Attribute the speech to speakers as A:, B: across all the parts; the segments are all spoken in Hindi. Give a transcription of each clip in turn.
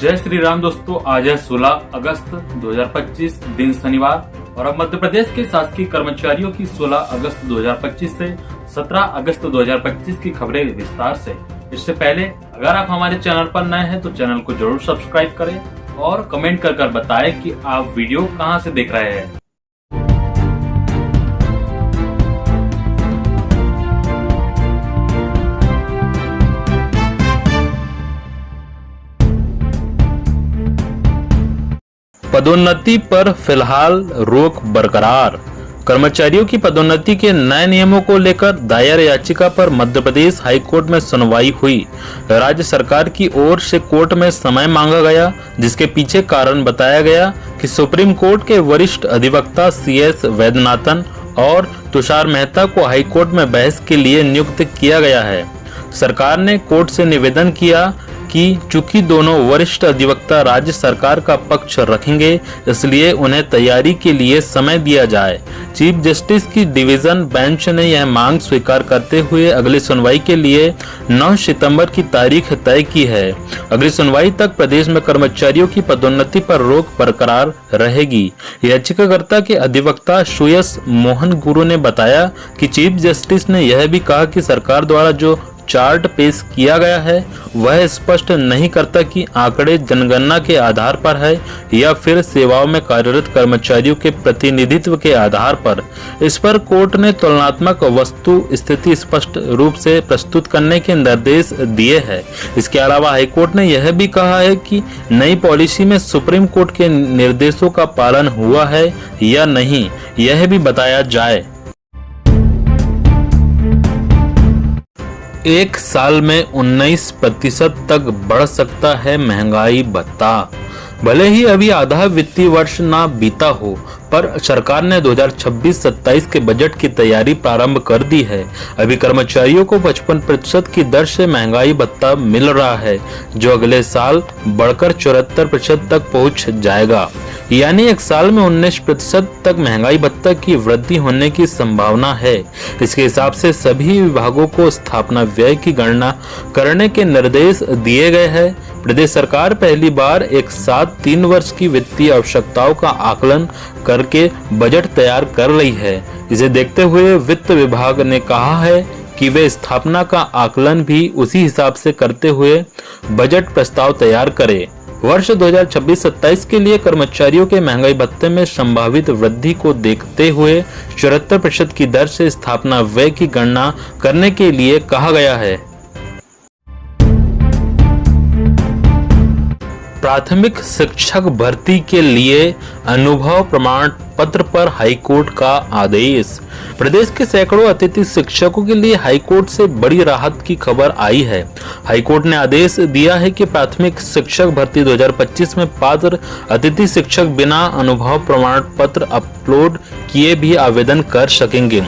A: जय श्री राम दोस्तों, आज है 16 अगस्त 2025 दिन शनिवार और अब मध्य प्रदेश के शासकीय कर्मचारियों की 16 अगस्त 2025 से 17 अगस्त 2025 की खबरें विस्तार से। इससे पहले अगर आप हमारे चैनल पर नए हैं तो चैनल को जरूर सब्सक्राइब करें और कमेंट कर बताएं कि आप वीडियो कहां से देख रहे हैं। पदोन्नति पर फिलहाल रोक बरकरार। कर्मचारियों की पदोन्नति के नए नियमों को लेकर दायर याचिका पर मध्य प्रदेश हाई कोर्ट में सुनवाई हुई। राज्य सरकार की ओर से कोर्ट में समय मांगा गया, जिसके पीछे कारण बताया गया कि सुप्रीम कोर्ट के वरिष्ठ अधिवक्ता CS वैद्यनाथन और तुषार मेहता को हाई कोर्ट में बहस के लिए नियुक्त किया गया है। सरकार ने कोर्ट से निवेदन किया कि चूंकि दोनों वरिष्ठ अधिवक्ता राज्य सरकार का पक्ष रखेंगे, इसलिए उन्हें तैयारी के लिए समय दिया जाए। चीफ जस्टिस की डिवीजन बेंच ने यह मांग स्वीकार करते हुए अगली सुनवाई के लिए 9 सितंबर की तारीख तय की है। अगली सुनवाई तक प्रदेश में कर्मचारियों की पदोन्नति पर रोक बरकरार रहेगी। याचिकाकर्ता के अधिवक्ता सुयस मोहन गुरु ने बताया कि चीफ जस्टिस ने यह भी कहा कि सरकार द्वारा जो चार्ट पेश किया गया है वह स्पष्ट नहीं करता कि आंकड़े जनगणना के आधार पर है या फिर सेवाओं में कार्यरत कर्मचारियों के प्रतिनिधित्व के आधार पर। इस पर कोर्ट ने तुलनात्मक वस्तु स्थिति स्पष्ट रूप से प्रस्तुत करने के निर्देश दिए हैं। इसके अलावा हाईकोर्ट ने यह भी कहा है कि नई पॉलिसी में सुप्रीम कोर्ट के निर्देशों का पालन हुआ है या नहीं, यह भी बताया जाए। एक साल में 19% तक बढ़ सकता है महंगाई भत्ता। भले ही अभी आधा वित्तीय वर्ष ना बीता हो, पर सरकार ने 2026-27 के बजट की तैयारी प्रारंभ कर दी है। अभी कर्मचारियों को 55% की दर से महंगाई भत्ता मिल रहा है, जो अगले साल बढ़कर 74% तक पहुंच जाएगा। यानी एक साल में 19% तक महंगाई भत्ता की वृद्धि होने की संभावना है। इसके हिसाब से सभी विभागों को स्थापना व्यय की गणना करने के निर्देश दिए गए हैं। प्रदेश सरकार पहली बार एक साथ 3 वर्ष की वित्तीय आवश्यकताओं का आकलन करके बजट तैयार कर रही है। इसे देखते हुए वित्त विभाग ने कहा है कि वे स्थापना का आकलन भी उसी हिसाब से करते हुए बजट प्रस्ताव तैयार करें। वर्ष 2026-27 के लिए कर्मचारियों के महंगाई भत्ते में संभावित वृद्धि को देखते हुए 74% की दर से स्थापना व्यय की गणना करने के लिए कहा गया है। प्राथमिक शिक्षक भर्ती के लिए अनुभव प्रमाण पत्र पर हाईकोर्ट का आदेश। प्रदेश के सैकड़ों अतिथि शिक्षकों के लिए हाईकोर्ट से बड़ी राहत की खबर आई है। हाईकोर्ट ने आदेश दिया है कि प्राथमिक शिक्षक भर्ती 2025 में पात्र अतिथि शिक्षक बिना अनुभव प्रमाण पत्र अपलोड किए भी आवेदन कर सकेंगे।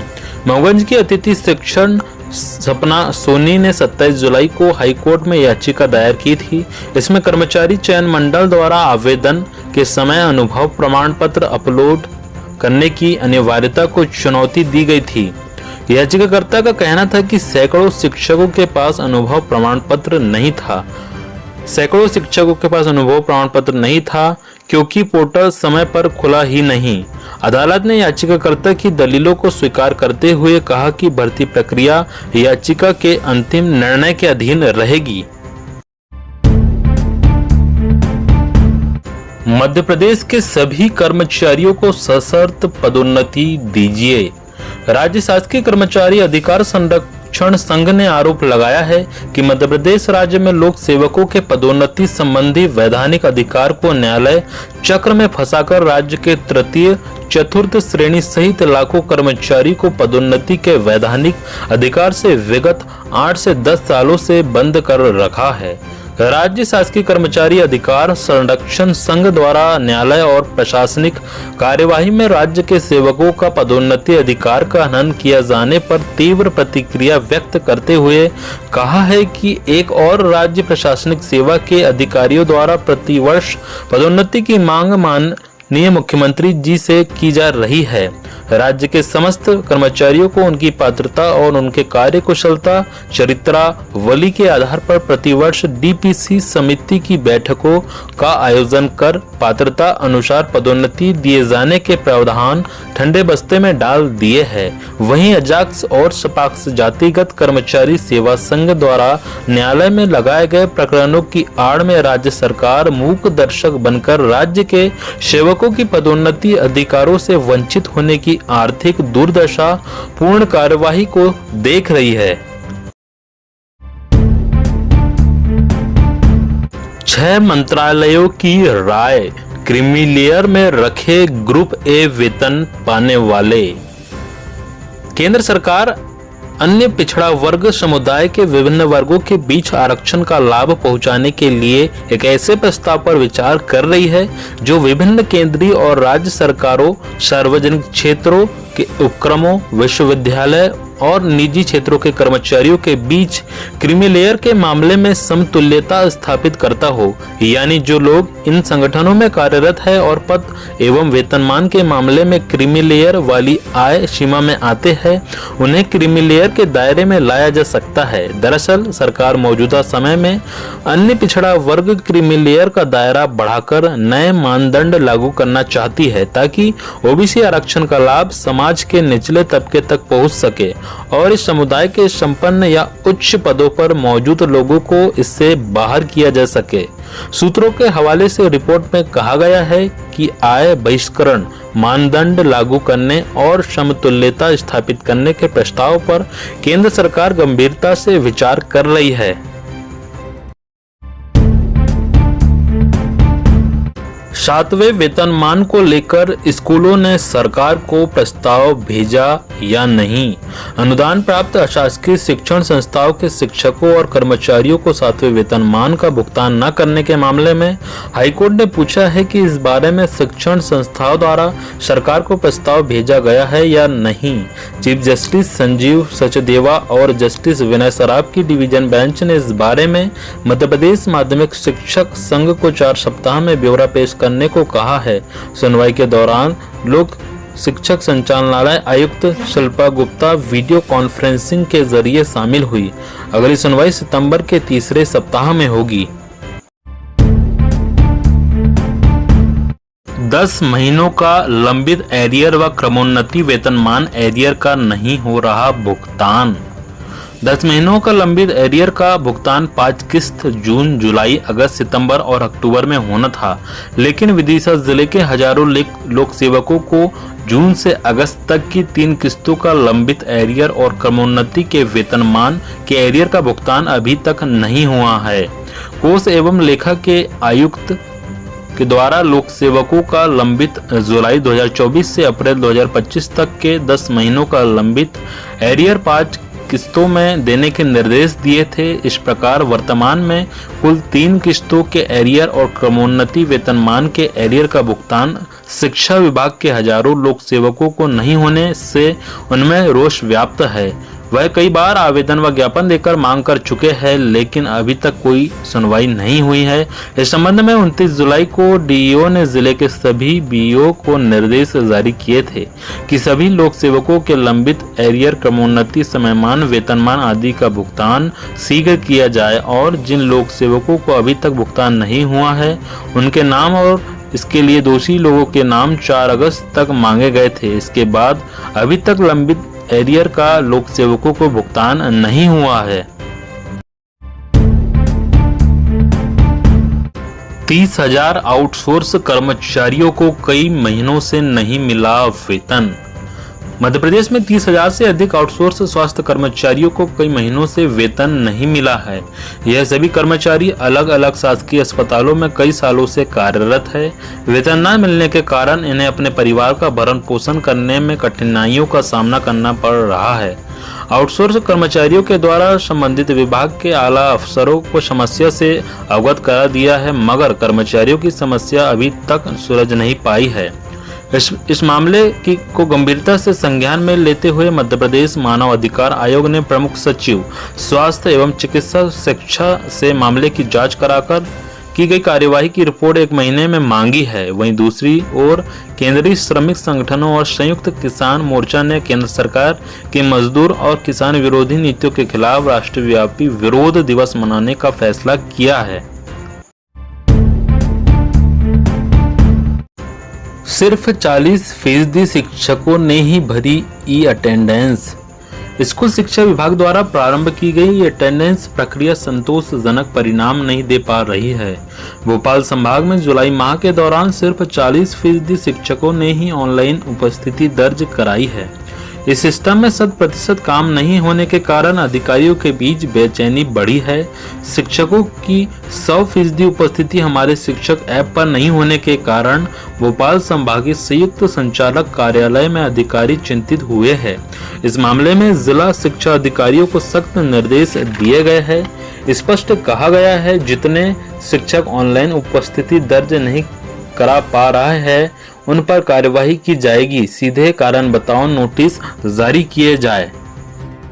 A: मऊगंज की अतिथि शिक्षक सपना सोनी ने 27 जुलाई को हाईकोर्ट में याचिका दायर की थी। इसमें कर्मचारी चयन मंडल द्वारा आवेदन के समय अनुभव प्रमाण पत्र अपलोड करने की अनिवार्यता को चुनौती दी गई थी। याचिकाकर्ता का कहना था कि सैकड़ों शिक्षकों के पास अनुभव प्रमाण पत्र नहीं था क्योंकि पोर्टल समय पर खुला ही नहीं। अदालत ने याचिकाकर्ता की दलीलों को स्वीकार करते हुए कहा कि भर्ती प्रक्रिया याचिका के अंतिम निर्णय के अधीन रहेगी। मध्य प्रदेश के सभी कर्मचारियों को सशर्त पदोन्नति दीजिए। राज्य शासकीय कर्मचारी अधिकार संरक्षण संघ ने आरोप लगाया है कि मध्य प्रदेश राज्य में लोक सेवकों के पदोन्नति संबंधी वैधानिक अधिकार को न्यायालय चक्र में फंसाकर राज्य के तृतीय चतुर्थ श्रेणी सहित लाखों कर्मचारी को पदोन्नति के वैधानिक अधिकार से विगत 8 से 10 सालों से बंद कर रखा है। राज्य शासकीय कर्मचारी अधिकार संरक्षण संघ द्वारा न्यायालय और प्रशासनिक कार्यवाही में राज्य के सेवकों का पदोन्नति अधिकार का हनन किया जाने पर तीव्र प्रतिक्रिया व्यक्त करते हुए कहा है कि एक और राज्य प्रशासनिक सेवा के अधिकारियों द्वारा प्रतिवर्ष पदोन्नति की मांग माननीय मुख्यमंत्री जी से की जा रही है। राज्य के समस्त कर्मचारियों को उनकी पात्रता और उनके कार्य कुशलता चरित्रावली के आधार पर प्रतिवर्ष डीपीसी समिति की बैठकों का आयोजन कर पात्रता अनुसार पदोन्नति दिए जाने के प्रावधान ठंडे बस्ते में डाल दिए हैं। वहीं अजाक्स और सपाक्स जातिगत कर्मचारी सेवा संघ द्वारा न्यायालय में लगाए गए प्रकरणों की आड़ में राज्य सरकार मूक दर्शक बनकर राज्य के सेवकों की पदोन्नति अधिकारों से वंचित होने की आर्थिक दुर्दशा पूर्ण कार्यवाही को देख रही है। 6 मंत्रालयों की राय, क्रीमी लेयर में रखे ग्रुप ए वेतन पाने वाले। केंद्र सरकार अन्य पिछड़ा वर्ग समुदाय के विभिन्न वर्गों के बीच आरक्षण का लाभ पहुंचाने के लिए एक ऐसे प्रस्ताव पर विचार कर रही है जो विभिन्न केंद्रीय और राज्य सरकारों, सार्वजनिक क्षेत्रों के उपक्रमों, विश्वविद्यालय और निजी क्षेत्रों के कर्मचारियों के बीच क्रीमी लेयर के मामले में समतुल्यता स्थापित करता हो। यानी जो लोग इन संगठनों में कार्यरत है और पद एवं वेतनमान के मामले में क्रीमी लेयर वाली आय सीमा में आते हैं, उन्हें क्रीमी लेयर के दायरे में लाया जा सकता है। दरअसल सरकार मौजूदा समय में अन्य पिछड़ा वर्ग क्रीमी लेयर का दायरा बढ़ाकर नए मानदंड लागू करना चाहती है ताकि ओबीसी आरक्षण का लाभ समाज के निचले तबके तक पहुंच सके और इस समुदाय के संपन्न या उच्च पदों पर मौजूद लोगों को इससे बाहर किया जा सके। सूत्रों के हवाले से रिपोर्ट में कहा गया है कि आय बहिष्करण मानदंड लागू करने और समतुल्यता स्थापित करने के प्रस्ताव पर केंद्र सरकार गंभीरता से विचार कर रही है। सातवें वेतनमान को लेकर स्कूलों ने सरकार को प्रस्ताव भेजा या नहीं। अनुदान प्राप्त अशासकीय शिक्षण संस्थाओं के शिक्षकों और कर्मचारियों को सातवें वेतनमान का भुगतान न करने के मामले में हाईकोर्ट ने पूछा है कि इस बारे में शिक्षण संस्थाओं द्वारा सरकार को प्रस्ताव भेजा गया है या नहीं। चीफ जस्टिस संजीव सचदेवा और जस्टिस विनय सराफ की डिवीजन बेंच ने इस बारे में मध्य प्रदेश माध्यमिक शिक्षक संघ को 4 सप्ताह में ब्यौरा पेश करने को कहा है। सुनवाई के दौरान लोक शिक्षक संचालनालय आयुक्त शिल्पा गुप्ता वीडियो कॉन्फ्रेंसिंग के जरिए शामिल हुई। अगली सुनवाई सितंबर के तीसरे सप्ताह में होगी। 10 महीनों का लंबित एरियर व क्रमोन्नति वेतनमान एरियर का नहीं हो रहा भुगतान। 10 महीनों का लंबित एरियर का भुगतान 5 किस्त जून, जुलाई, अगस्त, सितंबर और अक्टूबर में होना था, लेकिन विदिशा जिले के हजारों लोक सेवकों को जून से अगस्त तक की 3 किस्तों का लंबित एरियर और क्रमोन्नति के वेतनमान के एरियर का भुगतान अभी तक नहीं हुआ है। कोष एवं लेखा के आयुक्त के द्वारा लोक सेवकों का लंबित जुलाई 2024 से अप्रैल 2025 तक के 10 महीनों का लंबित एरियर 5 किस्तों में देने के निर्देश दिए थे। इस प्रकार वर्तमान में कुल 3 किस्तों के एरियर और क्रमोन्नति वेतनमान के एरियर का भुगतान शिक्षा विभाग के हजारों लोक सेवकों को नहीं होने से उनमें रोष व्याप्त है। वह कई बार आवेदन व ज्ञापन देकर मांग कर चुके हैं, लेकिन अभी तक कोई सुनवाई नहीं हुई है। इस संबंध में 29 जुलाई को डीईओ ने जिले के सभी बीईओ को निर्देश जारी किए थे कि सभी लोक सेवकों के लंबित एरियर, क्रमोन्नति, समयमान, वेतनमान आदि का भुगतान शीघ्र किया जाए और जिन लोक सेवकों को अभी तक भुगतान नहीं हुआ है उनके नाम और इसके लिए दोषी लोगों के नाम 4 अगस्त तक मांगे गए थे। इसके बाद अभी तक लंबित एरियर का लोक सेवकों को भुगतान नहीं हुआ है। 30,000 आउटसोर्स कर्मचारियों को कई महीनों से नहीं मिला वेतन। मध्य प्रदेश में 30,000 से अधिक आउटसोर्स स्वास्थ्य कर्मचारियों को कई महीनों से वेतन नहीं मिला है। यह सभी कर्मचारी अलग अलग शासकीय अस्पतालों में कई सालों से कार्यरत है। वेतन न मिलने के कारण इन्हें अपने परिवार का भरण पोषण करने में कठिनाइयों का सामना करना पड़ रहा है। आउटसोर्स कर्मचारियों के द्वारा संबंधित विभाग के आला अफसरों को समस्या से अवगत करा दिया है, मगर कर्मचारियों की समस्या अभी तक सुलझ नहीं पाई है। इस मामले को गंभीरता से संज्ञान में लेते हुए मध्य प्रदेश मानव अधिकार आयोग ने प्रमुख सचिव स्वास्थ्य एवं चिकित्सा शिक्षा से मामले की जांच कराकर की गई कार्यवाही की रिपोर्ट 1 महीने में मांगी है। वहीं दूसरी ओर केंद्रीय श्रमिक संगठनों और संयुक्त किसान मोर्चा ने केंद्र सरकार के मजदूर और किसान विरोधी नीतियों के खिलाफ राष्ट्रव्यापी विरोध दिवस मनाने का फैसला किया है। सिर्फ 40% शिक्षकों ने ही भरी ई अटेंडेंस। स्कूल शिक्षा विभाग द्वारा प्रारंभ की गई अटेंडेंस प्रक्रिया संतोषजनक परिणाम नहीं दे पा रही है। भोपाल संभाग में जुलाई माह के दौरान सिर्फ 40% शिक्षकों ने ही ऑनलाइन उपस्थिति दर्ज कराई है। इस सिस्टम में 100% काम नहीं होने के कारण अधिकारियों के बीच बेचैनी बढ़ी है। शिक्षकों की 100% उपस्थिति हमारे शिक्षक ऐप पर नहीं होने के कारण भोपाल संभागीय संयुक्त संचालक कार्यालय में अधिकारी चिंतित हुए हैं। इस मामले में जिला शिक्षा अधिकारियों को सख्त निर्देश दिए गए हैं। स्पष्ट कहा गया है जितने शिक्षक ऑनलाइन उपस्थिति दर्ज नहीं करा पा रहा है उन पर कार्यवाही की जाएगी। सीधे कारण बताओ नोटिस जारी किए जाए।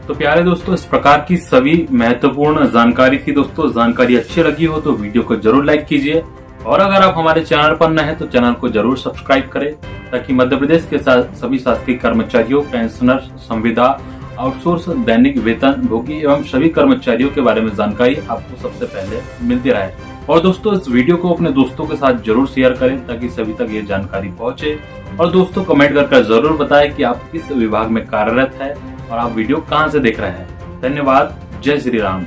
A: तो प्यारे दोस्तों, इस प्रकार की सभी महत्वपूर्ण जानकारी थी। दोस्तों, जानकारी अच्छी लगी हो तो वीडियो को जरूर लाइक कीजिए और अगर आप हमारे चैनल पर नए हैं तो चैनल को जरूर सब्सक्राइब करें ताकि मध्य प्रदेश के सभी शासकीय कर्मचारियों, पेंशनर, संविदा, आउटसोर्स, दैनिक वेतन भोगी एवं सभी कर्मचारियों के बारे में जानकारी आपको सबसे पहले मिलती रहे। और दोस्तों, इस वीडियो को अपने दोस्तों के साथ जरूर शेयर करें ताकि सभी तक ये जानकारी पहुंचे। और दोस्तों, कमेंट करके जरूर बताएं कि आप किस विभाग में कार्यरत है और आप वीडियो कहां से देख रहे हैं। धन्यवाद। जय श्री राम।